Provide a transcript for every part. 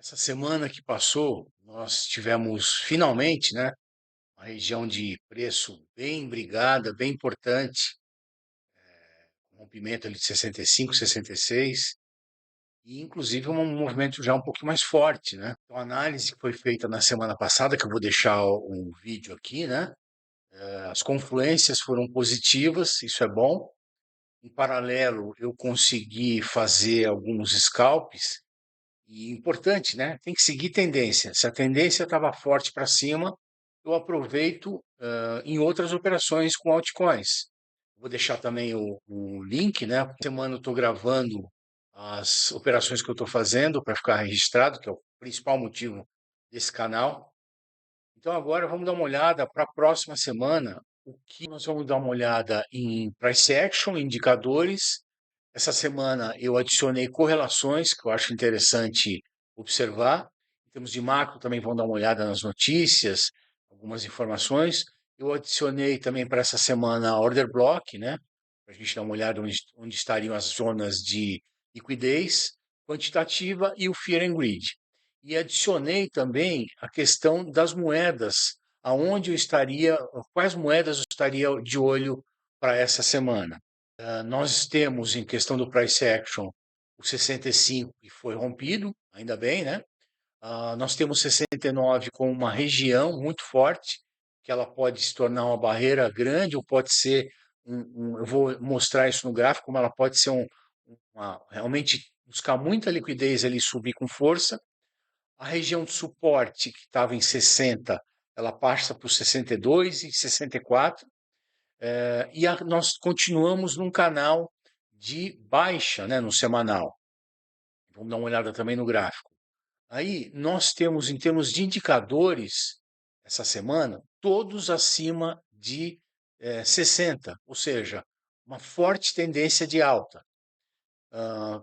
Essa semana que passou, nós tivemos finalmente, né, uma região de preço bem brigada, bem importante, um rompimento ali de 65, 66, e inclusive um movimento já um pouquinho mais forte, né? Então, a análise que foi feita na semana passada, que eu vou deixar o vídeo aqui, né? As confluências foram positivas, isso é bom. Em paralelo, eu consegui fazer alguns scalps. E importante, né? Tem que seguir tendência. Se a tendência estava forte para cima, eu aproveito em outras operações com altcoins. Vou deixar também o link, né? Semana eu estou gravando as operações que eu estou fazendo para ficar registrado, que é o principal motivo desse canal. Então agora vamos dar uma olhada para a próxima semana. O que nós vamos dar uma olhada em price action, indicadores. Essa semana eu adicionei correlações, que eu acho interessante observar. Em termos de macro, também vão dar uma olhada nas notícias, algumas informações. Eu adicionei também para essa semana a order block, né? Para a gente dar uma olhada onde estariam as zonas de liquidez quantitativa e o fear and greed. E adicionei também a questão das moedas, aonde eu estaria, quais moedas eu estaria de olho para essa semana. Nós temos, em questão do price action, o 65 que foi rompido, ainda bem, né? Nós temos 69 com uma região muito forte, que ela pode se tornar uma barreira grande, ou pode ser eu vou mostrar isso no gráfico, como ela pode ser realmente buscar muita liquidez ali e subir com força. A região de suporte, que estava em 60, ela passa por 62 e 64. Nós continuamos num canal de baixa, né, no semanal. Vamos dar uma olhada também no gráfico. Aí nós temos, em termos de indicadores, essa semana, todos acima de 60, ou seja, uma forte tendência de alta.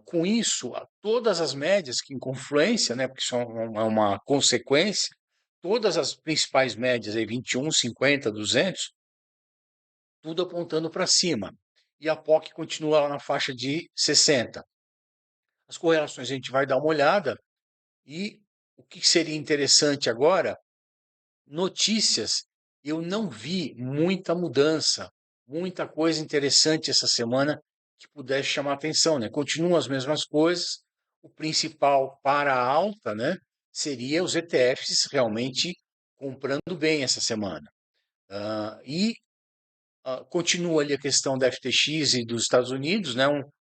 Com isso, todas as médias que em confluência, né, porque são uma consequência, todas as principais médias, aí, 21, 50, 200, tudo apontando para cima. E a POC continua lá na faixa de 60. As correlações a gente vai dar uma olhada e o que seria interessante agora, notícias, eu não vi muita mudança, muita coisa interessante essa semana que pudesse chamar atenção, né? Continuam as mesmas coisas. O principal para a alta, né, seria os ETFs realmente comprando bem essa semana. E continua ali a questão da FTX e dos Estados Unidos, né?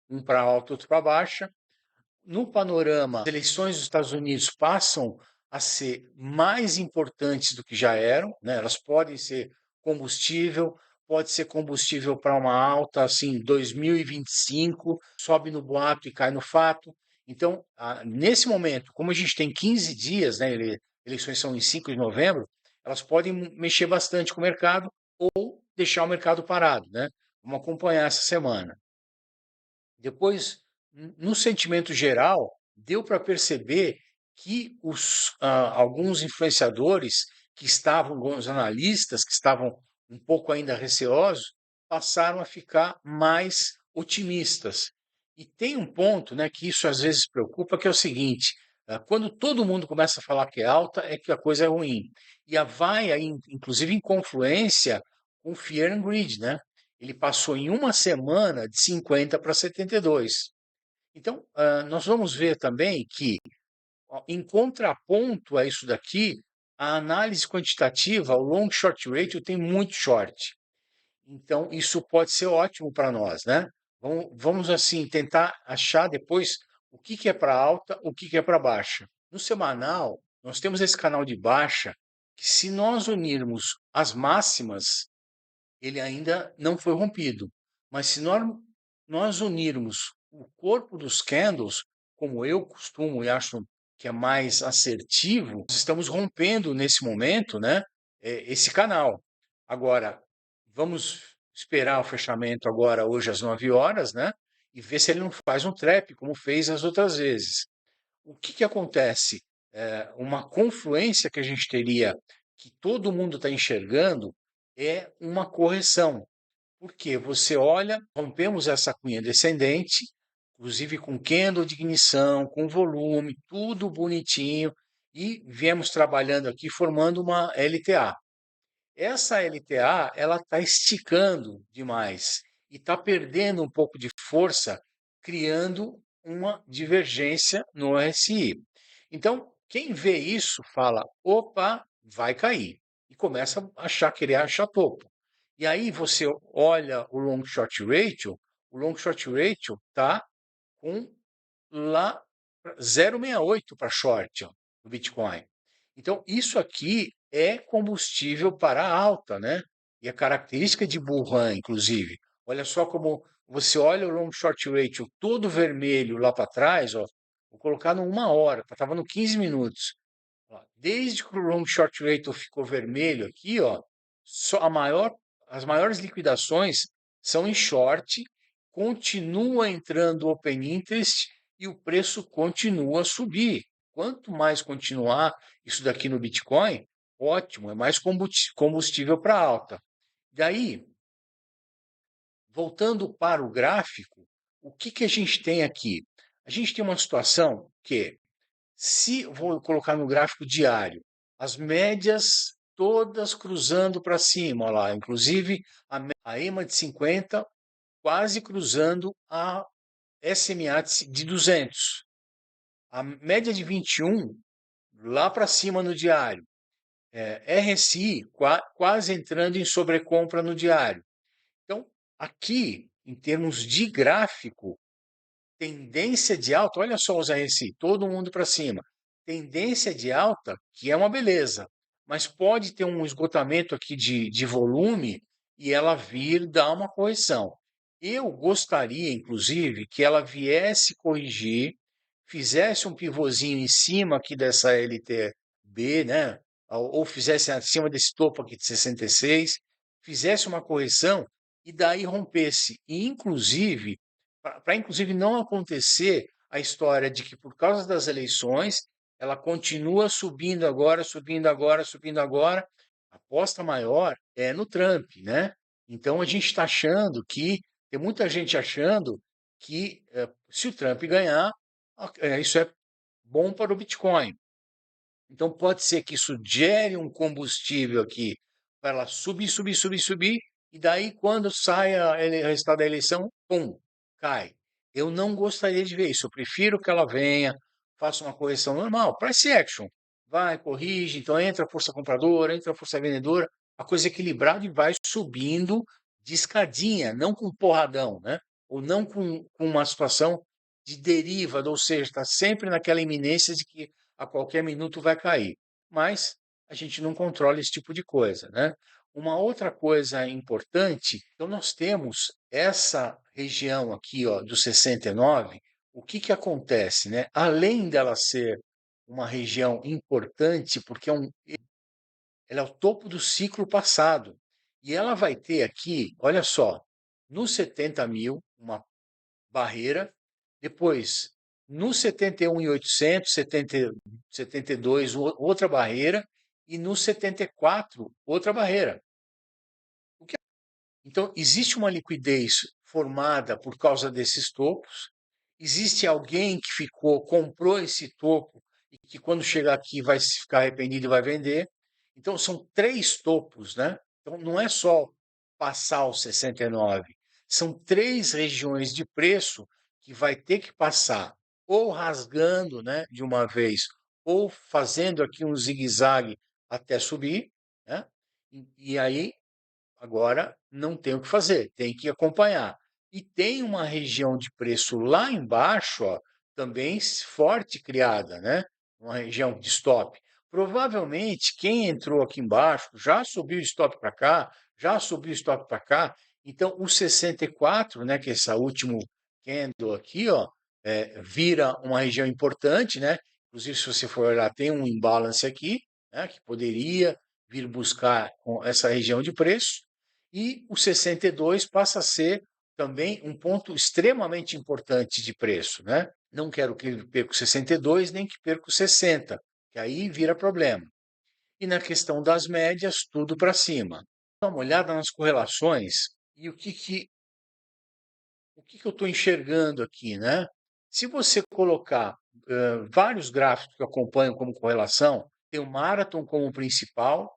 Um para alta, outro para baixa. No panorama, as eleições dos Estados Unidos passam a ser mais importantes do que já eram, né? Elas podem ser combustível, pode ser combustível para uma alta, assim, 2025, sobe no boato e cai no fato. Então, nesse momento, como a gente tem 15 dias, né? Eleições são em 5 de novembro, elas podem mexer bastante com o mercado ou deixar o mercado parado, né? Vamos acompanhar essa semana. Depois, no sentimento geral, deu para perceber que alguns influenciadores que estavam, alguns analistas que estavam um pouco ainda receosos, passaram a ficar mais otimistas. E tem um ponto, né, que isso às vezes preocupa, que é o seguinte: quando todo mundo começa a falar que é alta, é que a coisa é ruim. E vai aí, inclusive, em confluência com Fear and Greed, né? Ele passou em uma semana de 50 para 72. Então, nós vamos ver também que, em contraponto a isso daqui, a análise quantitativa, o long short ratio tem muito short. Então, isso pode ser ótimo para nós, né? Vamos, assim, tentar achar depois o que é para alta, o que é para baixa. No semanal, nós temos esse canal de baixa, que se nós unirmos as máximas, ele ainda não foi rompido. Mas se nós unirmos o corpo dos candles, como eu costumo e acho que é mais assertivo, nós estamos rompendo nesse momento, né, esse canal. Agora, vamos esperar o fechamento agora, hoje às 9 horas, né, e ver se ele não faz um trap, como fez as outras vezes. O que acontece? Uma confluência que a gente teria, que todo mundo está enxergando, é uma correção. Porque você olha, rompemos essa cunha descendente, inclusive com candle de ignição, com volume, tudo bonitinho, e viemos trabalhando aqui formando uma LTA. Essa LTA, ela está esticando demais e está perdendo um pouco de força, criando uma divergência no RSI. Então, quem vê isso fala, opa, vai cair. E começa a achar, querer achar topo. E aí você olha o long short ratio está com lá 0,68 para short, ó, no Bitcoin. Então, isso aqui é combustível para a alta, né? E a característica de Bullrun, inclusive. Olha só como você olha o long short ratio todo vermelho lá para trás, ó. Vou colocar no 1 hora, estava no 15 minutos. Ó, desde que o long short ratio ficou vermelho aqui, ó, só as maiores liquidações são em short, continua entrando open interest e o preço continua a subir. Quanto mais continuar isso daqui no Bitcoin, ótimo, é mais combustível para alta. Daí, voltando para o gráfico, o que que a gente tem aqui? A gente tem uma situação que, se vou colocar no gráfico diário, as médias todas cruzando para cima, olha lá, inclusive a EMA de 50 quase cruzando a SMA de 200. A média de 21 lá para cima no diário. RSI quase entrando em sobrecompra no diário. Então, aqui, em termos de gráfico, tendência de alta, olha só os RSI, todo mundo para cima. Tendência de alta, que é uma beleza, mas pode ter um esgotamento aqui de volume e ela vir dar uma correção. Eu gostaria, inclusive, que ela viesse corrigir, fizesse um pivôzinho em cima aqui dessa LTB, né? Ou fizesse acima desse topo aqui de 66, fizesse uma correção e daí rompesse. E, inclusive, para inclusive não acontecer a história de que por causa das eleições ela continua subindo agora, subindo agora, subindo agora. A aposta maior é no Trump, né? Então a gente está achando que tem muita gente achando que se o Trump ganhar, isso é bom para o Bitcoin. Então pode ser que isso gere um combustível aqui para ela subir, subir, subir, subir, e daí quando sai o resultado da eleição, pum, cai. Eu não gostaria de ver isso. Eu prefiro que ela venha, faça uma correção normal, price action. Vai, corrige, então entra a força compradora, entra a força vendedora, a coisa equilibrada e vai subindo de escadinha, não com porradão, né? Ou não com uma situação de deriva, ou seja, está sempre naquela iminência de que a qualquer minuto vai cair. Mas a gente não controla esse tipo de coisa, né? Uma outra coisa importante, então nós temos essa região aqui, ó, do 69. O que que acontece, né? Além dela ser uma região importante, porque ela é o topo do ciclo passado, e ela vai ter aqui, olha só, no 70 mil, uma barreira. Depois, no 71.800, 72, outra barreira. E no 74, outra barreira. Então, existe uma liquidez formada por causa desses topos. Existe alguém que comprou esse topo e que quando chegar aqui vai se ficar arrependido e vai vender. Então, são três topos, né? Então, não é só passar os 69, são três regiões de preço que vai ter que passar ou rasgando, né, de uma vez, ou fazendo aqui um zigue-zague até subir, né? E aí agora não tem o que fazer, tem que acompanhar. E tem uma região de preço lá embaixo, ó, também forte criada, né? Uma região de stop. Provavelmente quem entrou aqui embaixo já subiu o stop para cá, já subiu o stop para cá. Então o 64, né, que é esse último candle aqui, ó, vira uma região importante, né? Inclusive se você for olhar, tem um imbalance aqui, né, que poderia vir buscar essa região de preço. E o 62 passa a ser também um ponto extremamente importante de preço, né? Não quero que ele perca o 62, nem que perca o 60, que aí vira problema. E na questão das médias, tudo para cima. Dá uma olhada nas correlações e o que que eu estou enxergando aqui, né? Se você colocar vários gráficos que acompanham como correlação, tem o Marathon como principal,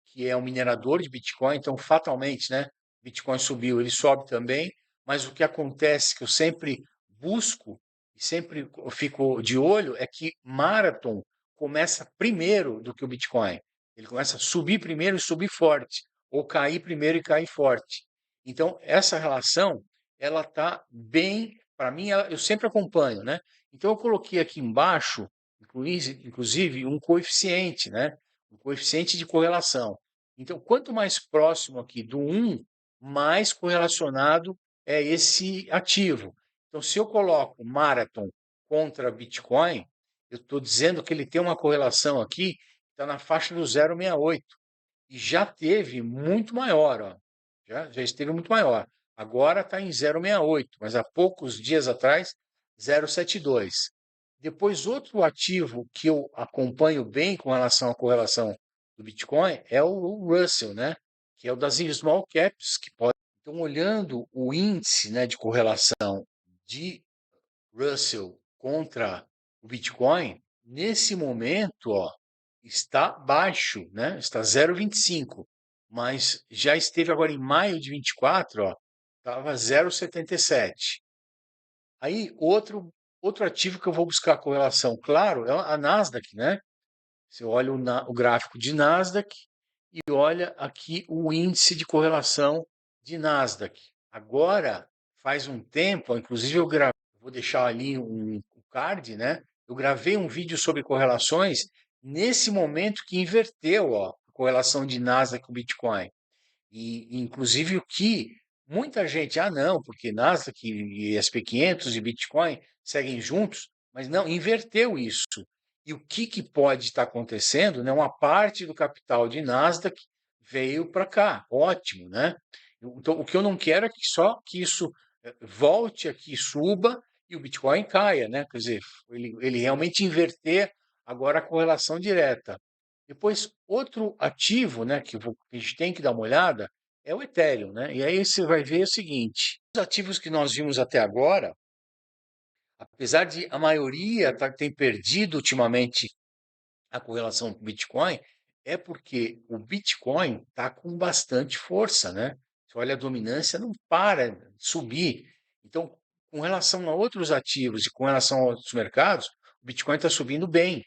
que é um minerador de Bitcoin, então fatalmente, né? Bitcoin subiu, ele sobe também, mas o que acontece que eu sempre busco e sempre fico de olho é que Marathon começa primeiro do que o Bitcoin. Ele começa a subir primeiro e subir forte, ou cair primeiro e cair forte. Então, essa relação, ela tá bem, para mim, eu sempre acompanho, né? Então, eu coloquei aqui embaixo, inclusive, um coeficiente, né? Um coeficiente de correlação. Então, quanto mais próximo aqui do um, mais correlacionado é esse ativo. Então, se eu coloco Marathon contra Bitcoin, eu estou dizendo que ele tem uma correlação aqui, está na faixa do 0,68. E já teve muito maior, ó. Já esteve muito maior. Agora está em 0,68, mas há poucos dias atrás, 0,72. Depois, outro ativo que eu acompanho bem com relação à correlação do Bitcoin é o Russell, né? Que é o das small caps, que pode. Então, olhando o índice, né, de correlação de Russell contra o Bitcoin, nesse momento, ó, está baixo, né? Está 0,25, mas já esteve agora em maio de 24, ó, estava 0,77. Aí outro ativo que eu vou buscar correlação, claro, é a Nasdaq, né? Você olha o gráfico de Nasdaq e olha aqui o índice de correlação de Nasdaq. Agora, faz um tempo, inclusive eu gravei, vou deixar ali um card, né? Eu gravei um vídeo sobre correlações nesse momento que inverteu, ó, a correlação de Nasdaq com Bitcoin. E, inclusive, o que muita gente, não, porque Nasdaq e SP500 e Bitcoin seguem juntos, mas não, inverteu isso. E o que, que pode estar acontecendo, né? Uma parte do capital de Nasdaq veio para cá, ótimo, né? Então, o que eu não quero é que só que isso volte aqui, suba e o Bitcoin caia, né? Quer dizer, ele realmente inverter agora a correlação direta. Depois, outro ativo, né, que a gente tem que dar uma olhada é o Ethereum, né? E aí você vai ver o seguinte: os ativos que nós vimos até agora, apesar de a maioria ter perdido ultimamente a correlação com o Bitcoin, é porque o Bitcoin está com bastante força, né? Você olha a dominância, não para de subir. Então, com relação a outros ativos e com relação a outros mercados, o Bitcoin está subindo bem.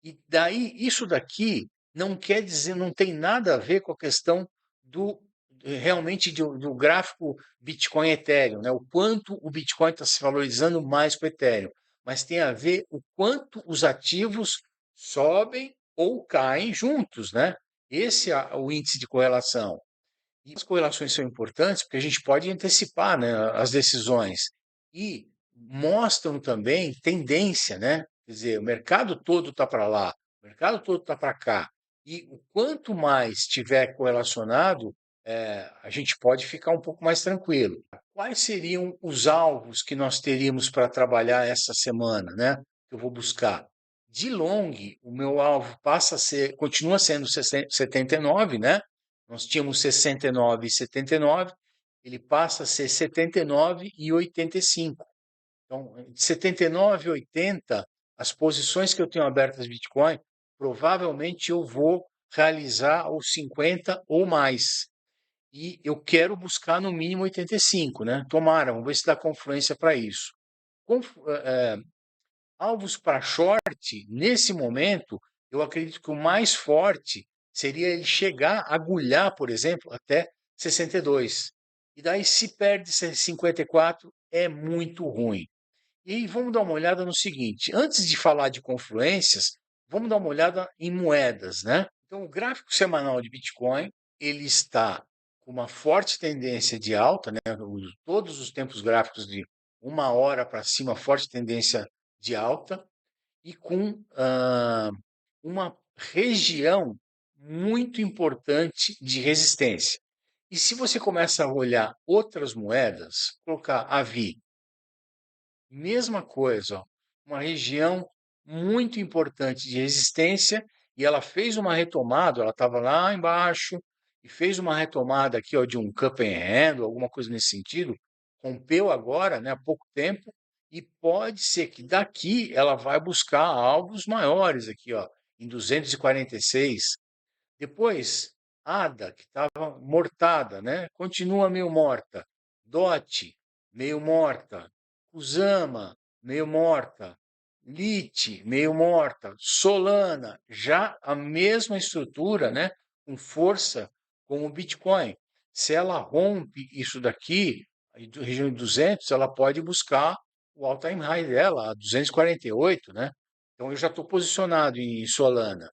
E daí, isso daqui não quer dizer, não tem nada a ver com a questão do realmente do gráfico Bitcoin Ethereum, né? O quanto o Bitcoin está se valorizando mais que o Ethereum, mas tem a ver o quanto os ativos sobem ou caem juntos, né? Esse é o índice de correlação. E as correlações são importantes porque a gente pode antecipar, né, as decisões e mostram também tendência, né? Quer dizer, o mercado todo está para lá, o mercado todo está para cá. E o quanto mais estiver correlacionado, a gente pode ficar um pouco mais tranquilo. Quais seriam os alvos que nós teríamos para trabalhar essa semana, né? Que eu vou buscar. De long, o meu alvo passa a ser, continua sendo 79, né? Nós tínhamos 69 e 79, ele passa a ser 79 e 85. Então, de 79 e 80, as posições que eu tenho abertas de Bitcoin, provavelmente eu vou realizar os 50 ou mais. E eu quero buscar no mínimo 85, né? Tomara, vamos ver se dá confluência para isso. Alvos para short, nesse momento, eu acredito que o mais forte seria ele chegar, agulhar, por exemplo, até 62. E daí, se perde 54, é muito ruim. E vamos dar uma olhada no seguinte: antes de falar de confluências, vamos dar uma olhada em moedas, né? Então, o gráfico semanal de Bitcoin ele está com uma forte tendência de alta, né? Todos os tempos gráficos de uma hora para cima, forte tendência de alta e com uma região muito importante de resistência. E se você começa a olhar outras moedas, colocar a VI, mesma coisa, ó, uma região muito importante de resistência e ela fez uma retomada, ela estava lá embaixo e fez uma retomada aqui ó, de um cup and handle, alguma coisa nesse sentido, rompeu agora, né, há pouco tempo, e pode ser que daqui ela vai buscar alvos maiores aqui, ó, em 246. Depois, Ada, que estava mortada, né? Continua meio morta. Dot, meio morta. Kusama, meio morta. Lite, meio morta. Solana, já a mesma estrutura, né? Com força com o Bitcoin. Se ela rompe isso daqui, região de 200, ela pode buscar o all-time high dela, a 248, né? Então eu já estou posicionado em Solana.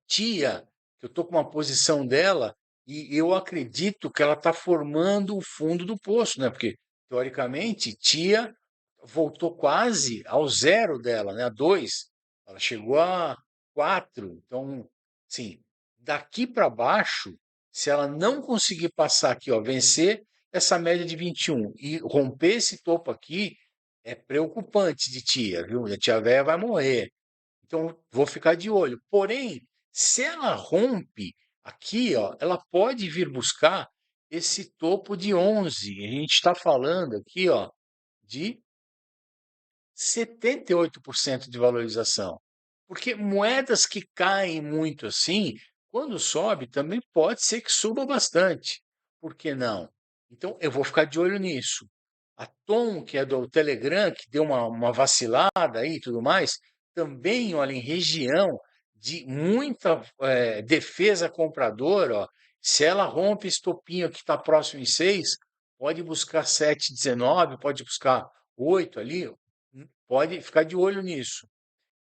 Tia, que eu estou com uma posição dela e eu acredito que ela está formando o fundo do poço, né? Porque, teoricamente, tia voltou quase ao zero dela, né? A 2. Ela chegou a 4. Então, sim, daqui para baixo, se ela não conseguir passar aqui, ó, vencer essa média de 21 e romper esse topo aqui, é preocupante de tia, viu? A tia véia vai morrer. Então, vou ficar de olho. Porém, se ela rompe aqui, ó, ela pode vir buscar esse topo de 11. A gente está falando aqui, ó, de 78% de valorização. Porque moedas que caem muito assim, quando sobe, também pode ser que suba bastante. Por que não? Então, eu vou ficar de olho nisso. A Tom, que é do Telegram, que deu uma vacilada aí e tudo mais, também, olha, em região de muita defesa compradora, ó, se ela rompe esse topinho que está próximo em 6, pode buscar 7,19, pode buscar 8 ali, pode ficar de olho nisso.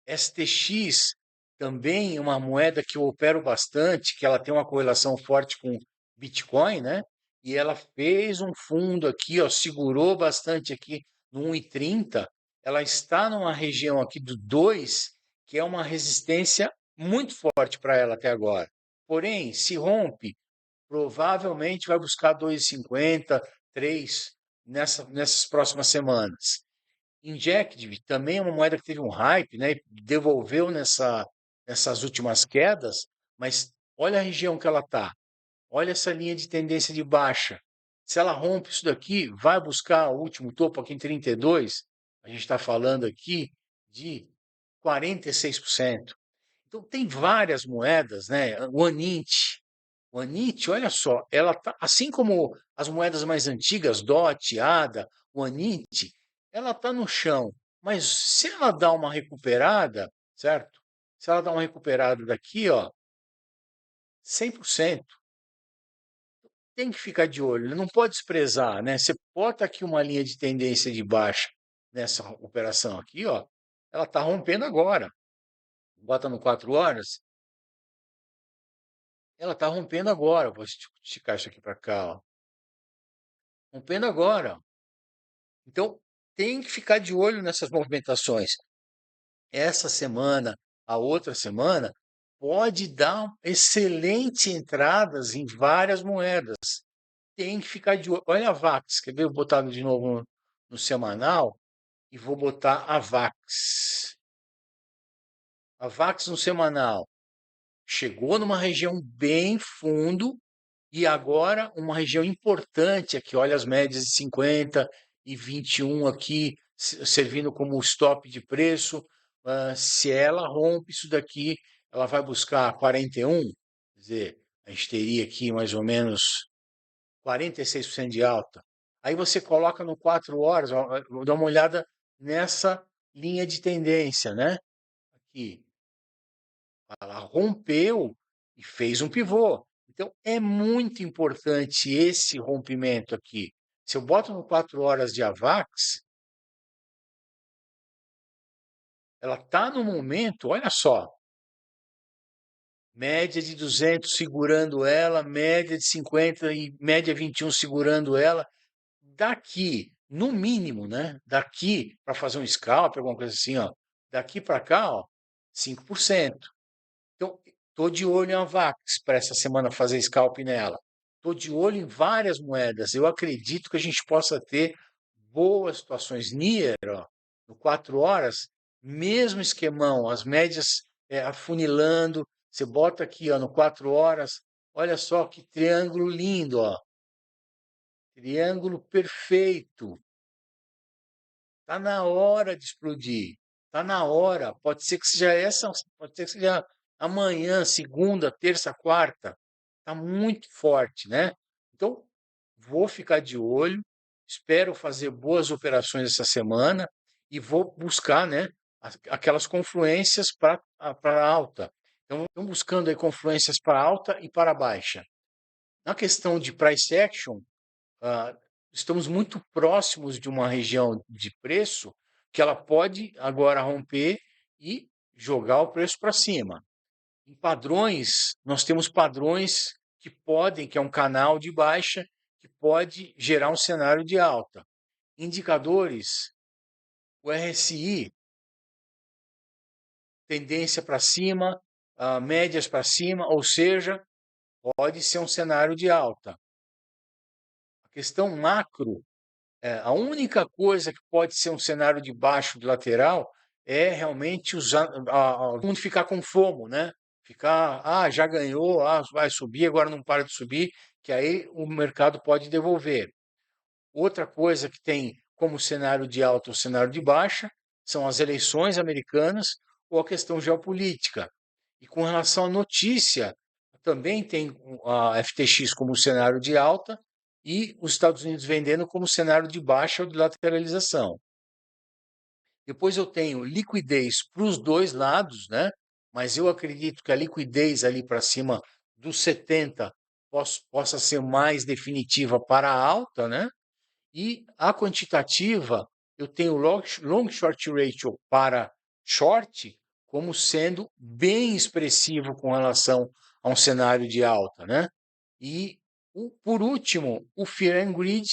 STX também é uma moeda que eu opero bastante, que ela tem uma correlação forte com Bitcoin, né? E ela fez um fundo aqui, ó, segurou bastante aqui no 1,30. Ela está numa região aqui do 2, que é uma resistência muito forte para ela até agora. Porém, se rompe, provavelmente vai buscar 2,50, 3 nessas próximas semanas. Injective também é uma moeda que teve um hype, né? E devolveu nessas últimas quedas, mas olha a região que ela está. Olha essa linha de tendência de baixa. Se ela rompe isso daqui, vai buscar o último topo aqui em 32. A gente está falando aqui de 46%. Então tem várias moedas, né? O Anit, olha só, ela tá, assim como as moedas mais antigas, DOT, ADA, o Anit, ela tá no chão. Mas se ela dá uma recuperada, certo? Se ela dá uma recuperada daqui, ó, 100%, tem que ficar de olho, né? Não pode desprezar, né? Você bota aqui uma linha de tendência de baixa nessa operação aqui, ó, ela tá rompendo agora. Bota no 4 horas, ela tá rompendo agora. Vou esticar isso aqui para cá, ó. Rompendo agora. Então, tem que ficar de olho nessas movimentações. Essa semana, a outra semana, pode dar excelentes entradas em várias moedas. Tem que ficar de olho. Olha a VAX, quer ver? Eu vou botar de novo no semanal e vou botar a VAX. A VAX no semanal chegou numa região bem fundo e agora uma região importante aqui, olha as médias de 50 e 21 aqui, servindo como stop de preço. Se ela rompe isso daqui, ela vai buscar 41, quer dizer, a gente teria aqui mais ou menos 46% de alta. Aí você coloca no 4 horas, ó, dá uma olhada nessa linha de tendência, né? Aqui, ela rompeu e fez um pivô. Então, é muito importante esse rompimento aqui. Se eu boto no 4 horas de AVAX, ela está no momento, olha só, média de 200 segurando ela, média de 50 e média 21 segurando ela. Daqui, no mínimo, né? Daqui para fazer um scalp, alguma coisa assim, ó, daqui para cá, ó, 5%. Então, estou de olho em Avax para essa semana fazer scalp nela. Estou de olho em várias moedas. Eu acredito que a gente possa ter boas situações. Nier, ó, no 4 horas, mesmo esquemão, as médias afunilando. Você bota aqui ó, no 4 horas, olha só que triângulo lindo. Ó. triângulo perfeito. Tá na hora de explodir. Tá na hora. Pode ser que seja essa, pode ser que seja amanhã, segunda, terça, quarta. Tá muito forte, né? Então, vou ficar de olho, espero fazer boas operações essa semana e vou buscar, né, aquelas confluências para alta. Então, estão buscando aí confluências para alta e para baixa. Na questão de price action, ah, estamos muito próximos de uma região de preço que ela pode agora romper e jogar o preço para cima. Em padrões, nós temos padrões que é um canal de baixa, que pode gerar um cenário de alta. Indicadores, o RSI, tendência para cima, médias para cima, ou seja, pode ser um cenário de alta. A questão macro, a única coisa que pode ser um cenário de baixo de lateral é realmente usar, todo mundo ficar com FOMO, né? Ficar, já ganhou, vai subir, agora não para de subir, que aí o mercado pode devolver. Outra coisa que tem como cenário de alta ou cenário de baixa são as eleições americanas ou a questão geopolítica. E com relação à notícia, também tem a FTX como cenário de alta e os Estados Unidos vendendo como cenário de baixa ou de lateralização. Depois eu tenho liquidez para os dois lados, né? Mas eu acredito que a liquidez ali para cima dos 70 possa ser mais definitiva para a alta, né? E a quantitativa, eu tenho long short ratio para short como sendo bem expressivo com relação a um cenário de alta, né? E por último, o Fear and Greed,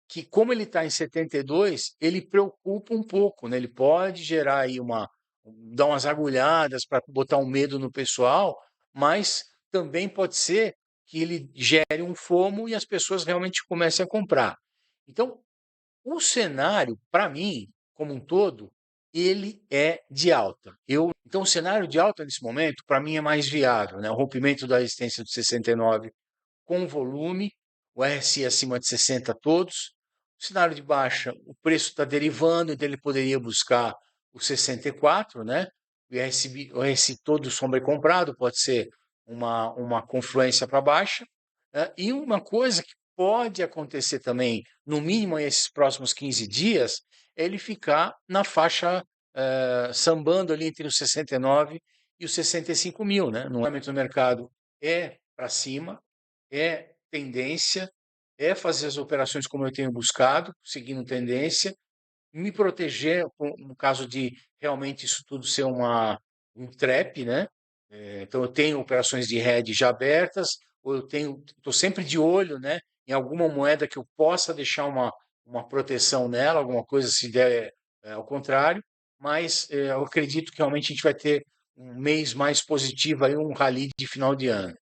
que como ele está em 72, ele preocupa um pouco, né? Ele pode gerar aí dar umas agulhadas para botar um medo no pessoal, mas também pode ser que ele gere um FOMO e as pessoas realmente comecem a comprar. Então, o cenário, para mim, como um todo, ele é de alta. Então, o cenário de alta nesse momento, para mim, é mais viável, né? O rompimento da resistência de 69 com volume, o RSI acima de 60 todos. O cenário de baixa, o preço está derivando, então ele poderia buscar o 64, né? O RSI todo sombra comprado, pode ser uma confluência para baixa. E uma coisa que pode acontecer também, no mínimo esses próximos 15 dias, é ele ficar na faixa sambando ali entre os 69 e os 65 mil, né? No momento do mercado é para cima, é tendência, é fazer as operações como eu tenho buscado, seguindo tendência, me proteger no caso de realmente isso tudo ser um trap, né? Então eu tenho operações de hedge já abertas, ou estou sempre de olho, né, em alguma moeda que eu possa deixar uma proteção nela, alguma coisa se der ao contrário, mas eu acredito que realmente a gente vai ter um mês mais positivo aí, um rally de final de ano.